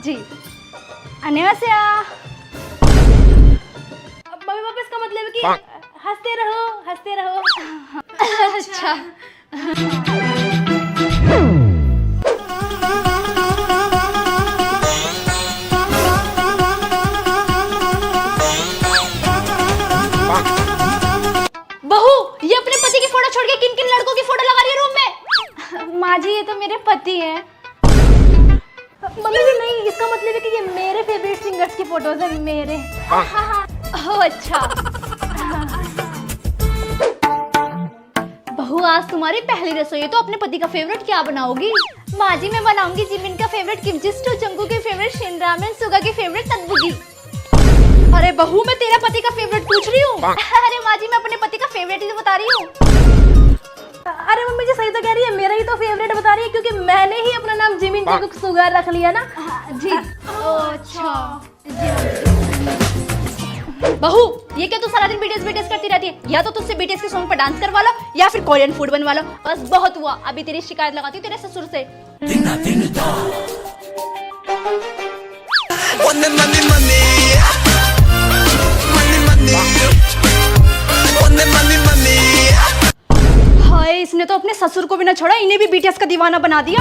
जी। 안녕하세요। Mummy papa इसका मतलब है कि हंसते रहो हंसते रहो। अच्छा। बहू, ये अपने पति की फोटो छोड़ के किन किन लड़कों की फोटो लगा रही है रूम में? माँ जी, ये तो मेरे पति हैं। मम्मी जी नहीं, इसका मतलब है कि ये मेरे फेवरेट सिंगर्स की फोटोज हैं मेरे। ओह अच्छा। बहू, आज तुम्हारी पहली रसोई है तो अपने पति का फेवरेट क्या बनाओगी? माँ जी, मैं बनाऊंगी जिमिन का फेवरेट किमची स्टू, जंगू की फेवरेट शिन रामेन, सुगा की फेवरेट तंदूरी। अरे बहू, मैं तेरा पति का फेवरेट पूछ रही हूँ। अरे माँ जी, मैं अपने पति का फेवरेट ही तो बता रही हूँ। अरे मम्मी जी सही तो कह रही है, मेरा ही तो फेवरेट बता रही है क्योंकि मैंने ही अपना नाम जिमिन जंगुक सुगा रख लिया ना। जी। अच्छा। बहू, ये क्या तू सारा दिन बीटीएस बीटीएस करती रहती है? या तो तुझसे बीटीएस के सॉन्ग पर डांस करवा लो या फिर कोरियन फूड बनवा लो। बस बहुत हुआ, अभी तेरी शिकायत लगाती हूँ तेरे ससुर से। हाय, इसने तो अपने ससुर को भी ना छोड़ा, इन्हें भी बीटीएस का दीवाना बना दिया।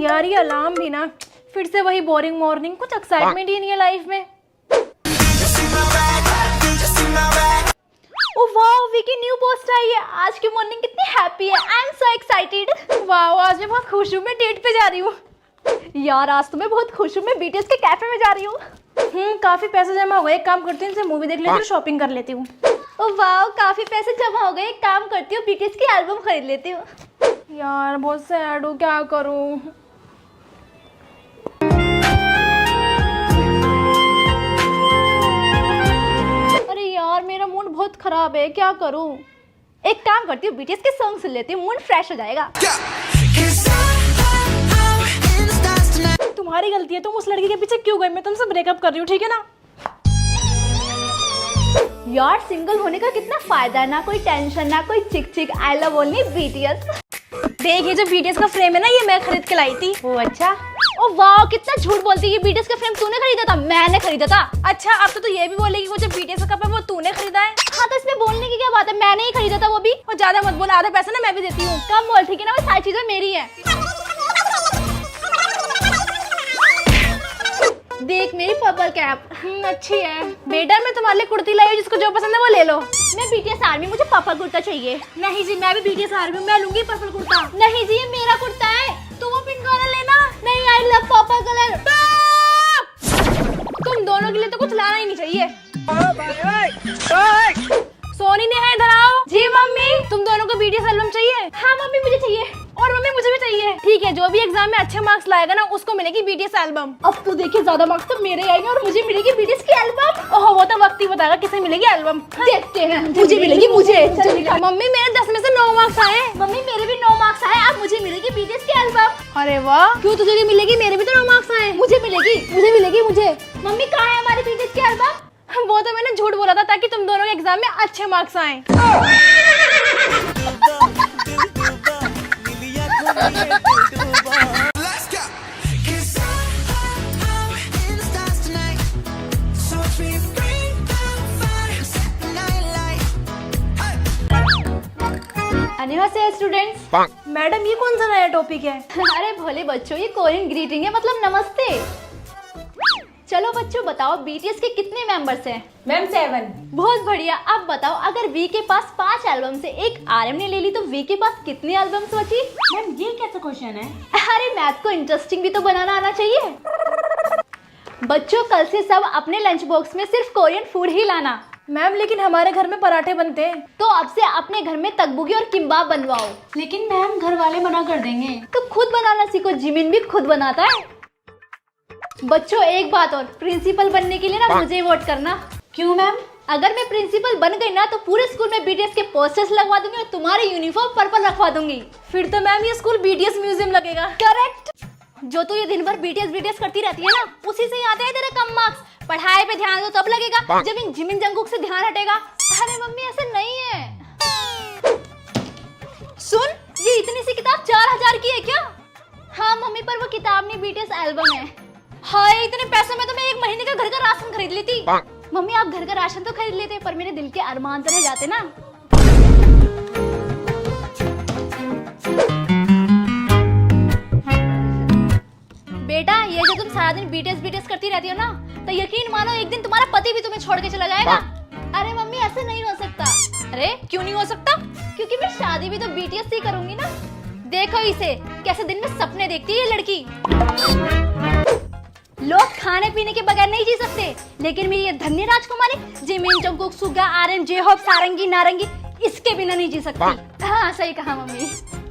यार ये अलार्म भी ना, फिर से वही बोरिंग मॉर्निंग, कुछ एक्साइटमेंट ही नहीं है लाइफ में। Oh wow, Vicky new post आई है। आज की मॉर्निंग कितनी हैप्पी है। I am so excited. Wow, आज मैं बहुत खुश हूँ, मैं डेट पे जा रही हूँ। यार आज तो मैं बहुत खुश हूँ, मैं बीटीएस के कैफे में जा रही हूँ। काफी पैसे जमा हो गए, एक काम करती हूँ, इनसे मूवी देख लेती हूँ, शॉपिंग कर लेती हूँ। ओ वाओ, काफी पैसे जमा हो गए, एक काम करती हूँ, बीटीएस की एल्बम खरीद लेती हूँ। यार बहुत सैड हूँ, क्या करूँ? अरे यार मेरा मूड बहुत खराब है, क्या करूँ? एक काम करती हूँ, बीटीएस के सॉन्ग सुन लेती हूँ, मूड फ्रेश हो जाएगा। तुम्हारी गलती है, तुम उस लड़की के पीछे क्यों गए? मैं तुमसे ब्रेकअप कर रही हूँ, ठीक है ना? यार सिंगल होने का कितना फायदा है, ना कोई टेंशन ना कोई चिक चिक, आई लव ओनली बीटीएस। देख ये जो बीटीएस का फ्रेम है ना, ये मैं खरीद के लाई थी। ओ अच्छा। ओ वाह, कितना झूठ बोलती है, ये बीटीएस का फ्रेम तूने खरीदा था? मैंने खरीदा था। अच्छा, अब तो तू ये भी बोलेगी वो जो बीटीएस का कप है वो तूने खरीदा है? हाँ तो इसमें बोलने की क्या बात है, मैंने ही खरीदा था वो भी। और ज्यादा मत बोल, आधा पैसा ना मैं भी देती हूँ। कम बोल ठीक है ना, वो सारी चीजें मेरी है। देख मेरी पर्पल कैप अच्छी है। बेटा मैं तुम्हारे लिए कुर्ती लाई हूँ, जिसको जो पसंद है वो ले लो। मैं बीटीएस आर्मी, मुझे पर्पल कुर्ता चाहिए। नहीं जी, मैं भी बीटीएस आर्मी हूँ, मैं लूंगी पर्पल कुर्ता। नहीं जी, ये मेरा कुर्ता है, तुम वो पिंक वाला लेना। नहीं, आई लव पर्पल कलर। तुम दोनों के लिए तो कुछ लाना ही नहीं चाहिए। सोनी ने है, इधर आओ। जी मम्मी। तुम दोनों को बीटीएस एल्बम चाहिए? हाँ मम्मी मुझे चाहिए। और मम्मी मुझे भी चाहिए। ठीक है, जो भी एग्जाम में अच्छे मार्क्स लाएगा ना उसको मिलेगी बीटीएस एल्बम। अब तो देखिए ज्यादा मार्क्स तो मेरे आएंगे और मुझे मिलेगी बीटीएस की एल्बम। ओह वो तो वक्त ही बताएगा किसे मिलेगी एल्बम। देखते हैं। मुझे मिलेगी, मुझे। मम्मी मेरे 10 में से 9 मार्क्स आए। मम्मी मेरे भी 9 मार्क्स आए, अब मुझे मिलेगी बीटीएस की एल्बम। अरे वाह, क्यों तुझे भी मिलेगी? मेरे भी तो 9 मार्क्स आए। मुझे मिलेगी, मुझे मिलेगी, मुझे। मम्मी कहाँ है हमारी बीटीएस की एल्बम? वो तो मैंने झूठ बोला था ताकि तुम दोनों के एग्जाम में अच्छे मार्क्स आए। अन्यवासेय स्टूडेंट्स। मैडम ये कौन सा नया टॉपिक है? अरे भोले बच्चों, ये कोरियन ग्रीटिंग है, मतलब नमस्ते। चलो बच्चों बताओ, बीटीएस के कितने मेंबर्स हैं? मैम 7। बहुत बढ़िया। अब बताओ, अगर वी के पास 5 एल्बम से एक आरएम ने ले ली तो वी के पास कितनी एल्बम्स बची? मैम ये कैसा क्वेश्चन है? अरे मैथ को इंटरेस्टिंग भी तो बनाना आना चाहिए। बच्चों कल से सब अपने लंच बॉक्स में सिर्फ कोरियन फूड ही लाना। मैम लेकिन हमारे घर में पराठे बनते हैं। तो अब से अपने घर में तकबुगी और किम्बाब बनवाओ। लेकिन मैम घर वाले मना कर देंगे। तो खुद बनाना सीखो, जिमिन भी खुद बनाता है। बच्चों एक बात और, प्रिंसिपल बनने के लिए ना मुझे वोट करना। क्यों मैम? अगर मैं प्रिंसिपल बन गई ना तो पूरे स्कूल में बीटीएस के पोस्टर्स लगवा दूंगी और तुम्हारी यूनिफॉर्म पर्पल रखवा दूंगी। फिर तो मैम ये स्कूल बीटीएस म्यूजियम लगेगा। करेक्ट। जो तू ये दिन भर बीटीएस करती रहती है ना, उसी से आते हैं तेरे कम मार्क्स। पढ़ाई पे ध्यान दो तब लगेगा, जब इन जिमिन जंगकुक से ध्यान हटेगा। अरे मम्मी ऐसे नहीं है। सुन, ये इतनी सी किताब 4000 की है क्या? हाँ मम्मी, पर वो किताब नहीं, बीटीएस एल्बम है। हाय, इतने पैसों में तो मैं एक महीने का घर का राशन खरीद लेती। मम्मी आप घर का राशन तो खरीद लेते, पर मेरे दिल के अरमान तो रह जाते ना। बेटा, ये जो तुम सारा दिन बीटीएस करती रहती हो ना, तो यकीन मानो एक दिन तुम्हारा पति भी तुम्हें छोड़ के चला जाएगा। अरे मम्मी ऐसे नहीं हो सकता। अरे क्यों नहीं हो सकता? क्योंकि मैं शादी भी तो बीटीएस से ही करूंगी ना। देखो इसे कैसे दिन में सपने देखती है ये लड़की। लोग खाने पीने के बगैर नहीं जी सकते, लेकिन मेरी ये धन्य राजकुमारी जिमिन जंगकुक सुगा आर्यन जेहोब सारंगी नारंगी इसके बिना नहीं जी सकती। हाँ सही कहा मम्मी।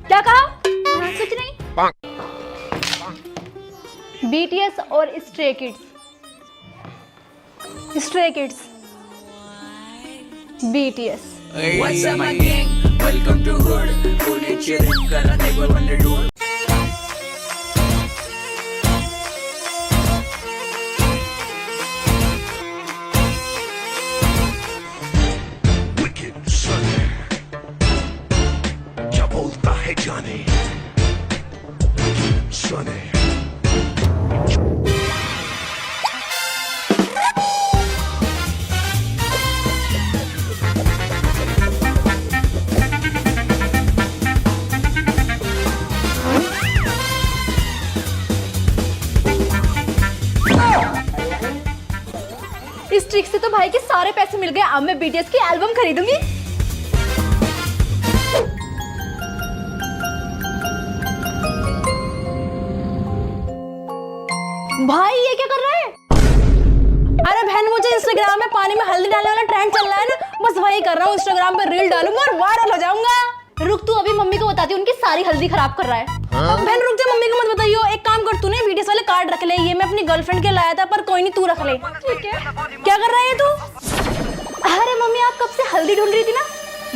क्या कहा? हाँ, कुछ नहीं। बीटीएस और stray kids. Stray kids BTS. What's up my gang? Welcome to Hood. Pune chill, kara table wonder dude. Wicked Sunny. क्या बोलता है जाने? Wicked Sunny. इस ट्रिक से तो भाई के सारे पैसे मिल गए। अब मैं बीटीएस की एल्बम खरीदूंगी। भाई ये क्या कर रहा है? अरे बहन, मुझे इंस्टाग्राम में पानी में हल्दी डालने वाला ट्रेंड चल रहा है ना, बस वही कर रहा हूँ। इंस्टाग्राम पे रील डालूंगा और वायरल हो जाऊंगा। रुक, तू अभी मम्मी को बताती हूँ, उनकी सारी हल्दी खराब कर रहा है। बहन रुक जा, मम्मी को मत बताइयो। एक काम कर, तूने बीटीएस वाले कार्ड रख ले। ये मैं अपनी गर्लफ्रेंड के लाया था, पर कोई नहीं, तू रख ले। ठीक है। क्या कर रहा है तू? अरे मम्मी, आप कब से हल्दी ढूंढ रही थी ना?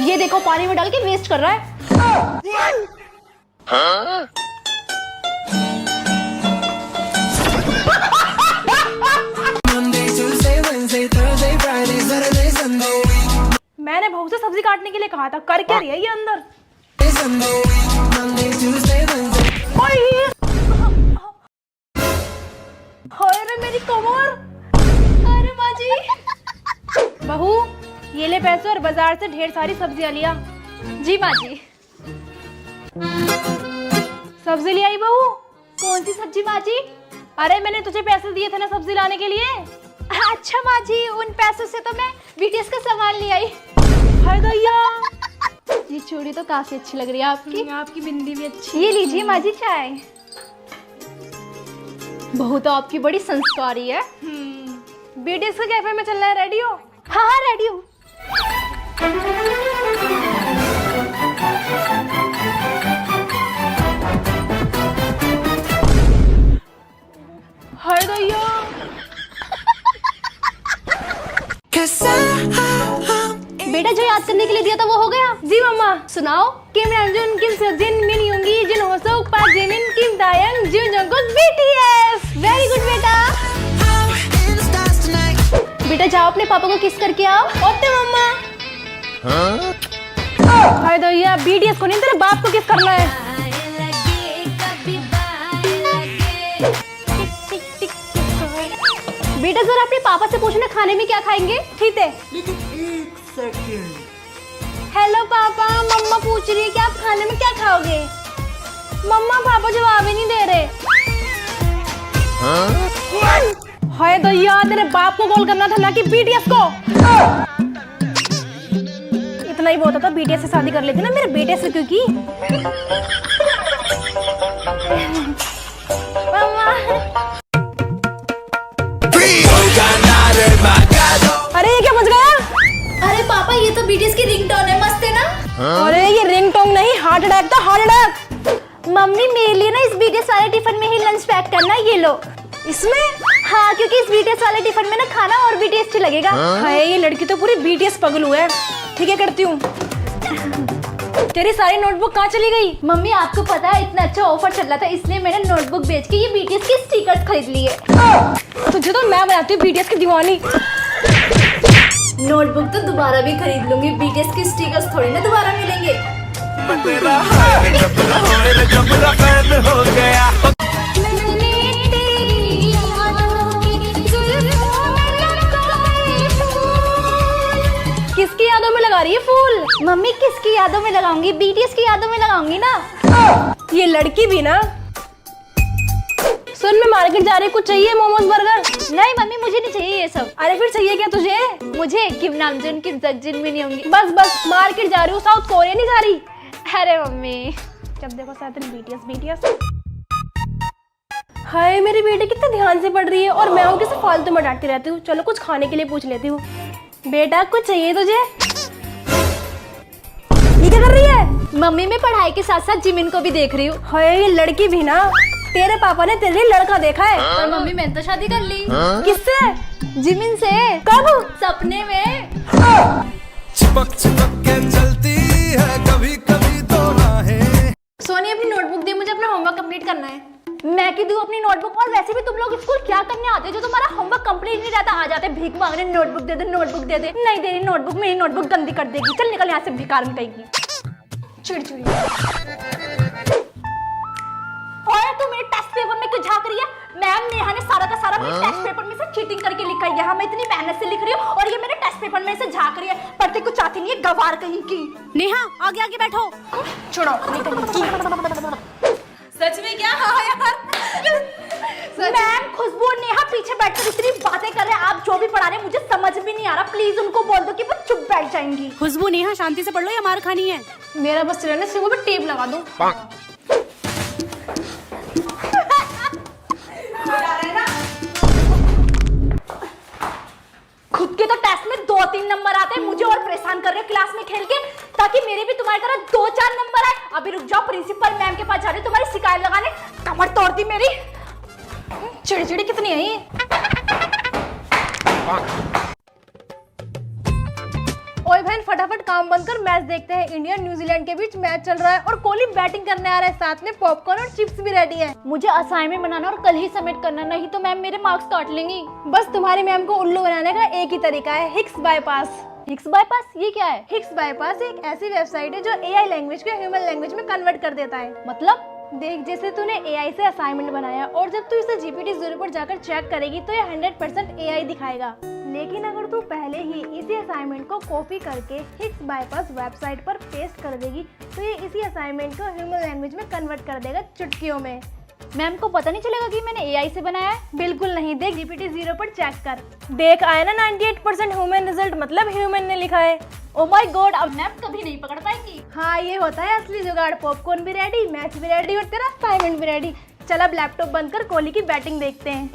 ये देखो पानी में डाल के वेस्ट कर रहा है। Monday, Tuesday, Wednesday, Thursday, Friday, Saturday, Sunday, मैंने बहू से सब्जी काटने के लिए कहा था, कर क्या रही है ये अंदर? Sunday, Monday, Tuesday, Wednesday. हाय रे मेरी कमर। अरे माँ जी। बहू ये ले पैसे और बाजार से ढेर सारी सब्जियां लिया। जी माँ जी। सब्जी ले आई बहू। कौन सी सब्जी माँ जी? अरे मैंने तुझे पैसे दिए थे ना सब्जी लाने के लिए। अच्छा माँ जी, उन पैसों से तो मैं बीटीएस का सामान ले आई। हाय गैया, ये चूड़ी तो काफी अच्छी लग रही है आपकी। आपकी बिंदी भी अच्छी। ये लीजिए माँ जी चाय। बहू तो आपकी बड़ी संस्कारी है। बीटीएस का कैफे में चल रहा है, रेडी हो? हाँ हाँ रेडी हूँ। हाय गैया। बेटा जो याद करने के लिए दिया था वो हो गया? जी मम्मा। सुनाओ। किम रंजुन, किम सजिन, मिन योंगी, जिन होसोक, पा जिमिन, किम दायंग, जिन जंगकुक, बीटीएस। वेरी गुड बेटा। बेटा जाओ अपने पापा को किस करके आओ। ओके मम्मा। हाय दैया, बीटीएस को नहीं, तेरे बाप को किस करना है। बेटा जरा अपने पापा से पूछना खाने में क्या खाएंगे। ठीक है। हेलो पापा, मम्मा पूछ रही है कि आप खाने में क्या खाओगे। मम्मा पापा जवाब ही नहीं दे रहे। हाय दैया, तेरे बाप को कॉल करना था ना कि बीटीएस को। इतना ही बहुत था, बीटीएस से शादी कर लेती ना मेरे बेटे से, क्योंकि मम्मा। अरे ये क्या बज गया? अरे पापा ये तो बीटीएस की रिंगटोन है, मस्त है ना? अरे ये रिंगटोन नहीं, हार्ट अटैक था, हार्ट अटैक। मम्मी मेरे लिए ना इस बीटीएस वाले टिफिन में ही लंच पैक करना, ये लो। इसमें? हाँ, क्योंकि इस बीटीएस वाले टिफिन में ना खाना और भी टेस्टी लगेगा। हाय ये लड़की तो पूरी बीटीएस पगलू है। ठीक है करती हूँ। तेरी सारी नोटबुक कहाँ चली गई? मम्मी आपको पता है इतना अच्छा ऑफर चल रहा था, इसलिए मैंने नोटबुक बेच के ये बीटीएस के स्टिकर्स खरीद लिए। तुझे तो मैं बनाती हूँ बीटीएस की दीवानी। नोटबुक तो दोबारा भी खरीद लूंगी, बीटीएस के स्टिकर्स थोड़ी ना दोबारा मिलेंगे। मैं तेरा हाय जबरा फैन हो गया। किसकी यादों में लगा रही है फूल? मम्मी किसकी यादों में लगाऊंगी? बीटीएस की यादों में लगाऊंगी ना। ये लड़की भी ना। सुन, मैं मार्केट जा रही, कुछ चाहिए? मोमोज, बर्गर? नहीं मम्मी मुझे नहीं चाहिए ये सब। अरे फिर चाहिए क्या तुझे? मुझे किम नामजून किम सज्जन भी नहीं होंगी। बस बस, मार्केट जा रही हूँ, साउथ कोरिया नहीं जा रही। अरे मम्मी जब देखो साथ में बीटीएस बीटीएस। हाय, मेरी बेटी कितने ध्यान से पढ़ रही है और मैं किसी फालतू में डांटती रहती हूँ। चलो कुछ खाने के लिए पूछ लेती हूँ। बेटा कुछ चाहिए तुझे? ये क्या कर रही है? मम्मी मैं पढ़ाई के साथ साथ जिमिन को भी देख रही हूँ। हाय, ये लड़की भी ना। तेरे पापा ने तेरे लिए लड़का देखा है। पर मम्मी मैंने तो शादी कर ली। किससे? जिमिन से। कब? सपने में। चिपक के चलती है कभी कभी तो राहें। सोनी अपनी नोटबुक दे, मुझे अपना होमवर्क कंप्लीट करना है। मैं की दूं अपनी नोटबुक? और वैसे भी तुम लोग स्कूल क्या करने आते हो जो तुम्हारा होमवर्क कंप्लीट नहीं रहता? आ जाते भीख मांगने, नोटबुक दे दे नोटबुक दे दे। नहीं दे रही नोटबुक, मेरी नोटबुक गंदी कर देगी। चल निकल यहाँ से, बेकार मिटाएगी। चिड़चिड़ी। और तू मेरे टेस्ट पेपर में क्यों झांक रही है? मैम नेहा ने सारा का सारा मेरे टेस्ट पेपर में से चीटिंग करके लिखा है। यहाँ मैं इतनी मेहनत से लिख रही हूँ और ये मेरे टेस्ट पेपर में से झांक रही है। पढ़ते कुछ आती नहीं है, गवार कहीं की। नेहा आगे आगे बैठो। छोड़ो, नहीं करनी। सच में क्या? हाँ यार। मैम खुशबू और नेहा पीछे बैठकर इतनी बातें कर रहे हैं। आप जो भी पढ़ा रहे हैं मुझे समझ भी नहीं आ रहा। प्लीज उनको बोल दो कि वो चुप बैठ जाएंगी। खुशबू नेहा शांति से पढ़ लो या मार खानी है? मेरा बस चलने से वो भी टेप लगा दूं। खुद के तो टेस्ट में 2-3 नंबर आते हैं, मुझे और परेशान कर रहे हो क्लास में खेल के, ताकि मेरे भी तुम्हारी तरह 2-4 नंबर आए। अभी रुक जाओ, प्रिंसिपल मैम के पास जा रही हूँ तुम्हारी शिकायत लगाने। कमर तोड़ दी मेरी। चिड़चिड़ी कितनी है। ओए बहन, फटाफट काम बंद कर, मैच देखते हैं। इंडिया न्यूजीलैंड के बीच मैच चल रहा है और कोहली बैटिंग करने आ रहा है। साथ में पॉपकॉर्न और चिप्स भी रेडी है। मुझे असाइनमेंट बनाना और कल ही सबमिट करना, नहीं तो मैम मेरे मार्क्स काट लेंगी। बस तुम्हारी मैम को उल्लू बनाने का एक ही तरीका है, हिक्स बाईपास। हिक्स बाईपास ये क्या है? हिक्स बाईपास एक ऐसी वेबसाइट है जो एआई लैंग्वेज को ह्यूमन लैंग्वेज में कन्वर्ट कर देता है। मतलब? देख, जैसे तूने एआई से असाइनमेंट बनाया और जब तू इसे जीपीटी 0 पर जाकर चेक करेगी तो ये 100% एआई दिखाएगा। लेकिन अगर तू पहले ही इसी असाइनमेंट को कॉपी करके हिक्स बाईपास वेबसाइट पर पेस्ट कर देगी तो ये इसी असाइनमेंट को ह्यूमन लैंग्वेज में कन्वर्ट कर देगा चुटकियों में। मैम को पता नहीं चलेगा कि मैंने एआई से बनाया है? बिल्कुल नहीं। देख, जीपीटी 0 पर चेक कर, देख आया ना 98% ह्यूमन रिजल्ट, मतलब ह्यूमन ने लिखा है। ओ माय गॉड, अब मैम कभी नहीं पकड़ पाएंगी। हाँ, ये होता है असली जुगाड़। पॉपकॉर्न भी रेडी, मैच भी रेडी और तेरा असाइनमेंट भी रेडी। चल अब लैपटॉप बंद कर, कोहली की बैटिंग देखते हैं।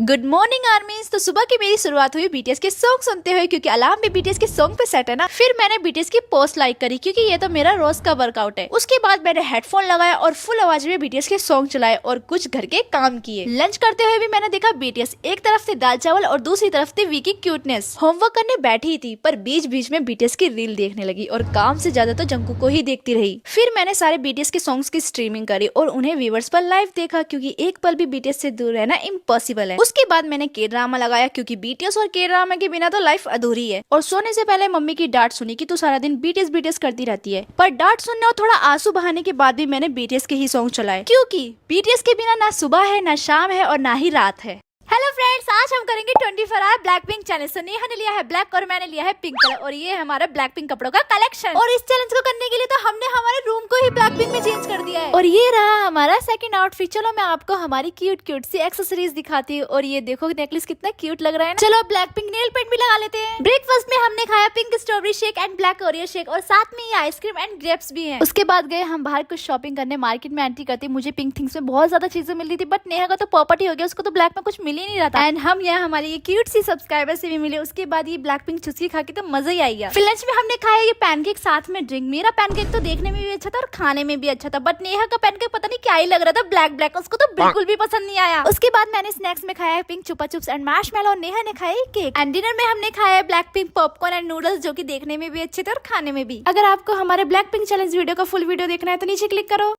Good morning आर्मीज। तो सुबह की मेरी शुरुआत हुई बीटीएस के सॉन्ग सुनते हुए, क्योंकि अलार्म भी बीटीएस के सॉन्ग पे सेट है ना। फिर मैंने बीटीएस की पोस्ट लाइक करी क्योंकि ये तो मेरा रोज का वर्कआउट है। उसके बाद मैंने हेडफोन लगाया और फुल आवाज में बीटीएस के सॉन्ग चलाए और कुछ घर के काम किए। लंच करते हुए भी मैंने देखा बीटीएस। एक तरफ से दाल चावल और दूसरी तरफ से वीकी क्यूटनेस। होमवर्क करने बैठी थी पर बीच बीच में बीटीएस की रील देखने लगी और काम से ज्यादा तो जंकू को ही देखती रही। फिर मैंने सारे बीटीएस के सॉन्ग्स की स्ट्रीमिंग करी और उन्हें व्यूअर्स पर लाइव देखा, क्योंकि एक पल भी बीटीएस से दूर रहना इम्पॉसिबल है। उसके बाद मैंने के ड्रामा लगाया, क्योंकि बीटीएस और के ड्रामा के बिना तो लाइफ अधूरी है। और सोने से पहले मम्मी की डांट सुनी कि तू सारा दिन बीटीएस बीटीएस करती रहती है। पर डांट सुनने और थोड़ा आंसू बहाने के बाद भी मैंने बीटीएस के ही सॉन्ग चलाए, क्योंकि बीटीएस के बिना ना सुबह है, ना शाम है और ना ही रात है। हेलो फ्रेंड्स, आज हम करेंगे 24 आवर ब्लैक पिंक चैलेंज। तो नेहा ने लिया है ब्लैक और मैंने लिया है पिंक कलर और ये है हमारा ब्लैक पिंक कपड़ों का कलेक्शन। और इस चैलेंज को करने के लिए तो हमने हमारे रूम को ही ब्लैक पिंक में चेंज कर दिया है। और ये रहा हमारा सेकंड आउटफिट। चलो मैं आपको हमारी क्यूट क्यूट सी एक्सेसरीज दिखाती हूँ। और ये देखो नेकलेस कितना क्यूट लग रहा है ना। चलो ब्लैक पिंक नेल पेंट भी लगा लेते हैं। ब्रेकफास्ट में हमने खाया pink strawberry shake and black Oreo shake और साथ में ये आइसक्रीम एंड ग्रेप्स भी है। उसके बाद गए हम बाहर कुछ शॉपिंग करने, मार्केट में एंट्री करते। मुझे पिंक थिंग्स में बहुत ज्यादा चीजें मिल रही थी, बट नेहा का तो प्रॉपर्टी हो गया, उसको तो ब्लैक में कुछ मिल ही नहीं रहा था। एंड हम यहाँ हमारी ये क्यूट सी सब्सक्राइबर से भी मिले। उसके बाद ये ब्लैक पिंक चुस्की खा के तो मजा ही आई गया। फिर लंच में हमने खाया ये पैनकेक साथ में ड्रिंक। मेरा पैनकेक तो देखने में भी अच्छा था और खाने में भी अच्छा था, बट नेहा का पैनकेक पता नहीं क्या ही लग रहा था, ब्लैक ब्लैक, उसको तो बिल्कुल भी पसंद नहीं आया। उसके बाद मैंने स्नैक्स में खाया है पिंक चुपा चुप्स एंड मार्शमैलो और नेहा ने खाया केक। एंड डिनर में हमने खाया है black pink popcorn and noodles, जो की देखने में भी अच्छे थे और खाने में भी। अगर आपको हमारे ब्लैक पिंक चैलेंज वीडियो का फुल वीडियो देखना है तो नीचे क्लिक करो।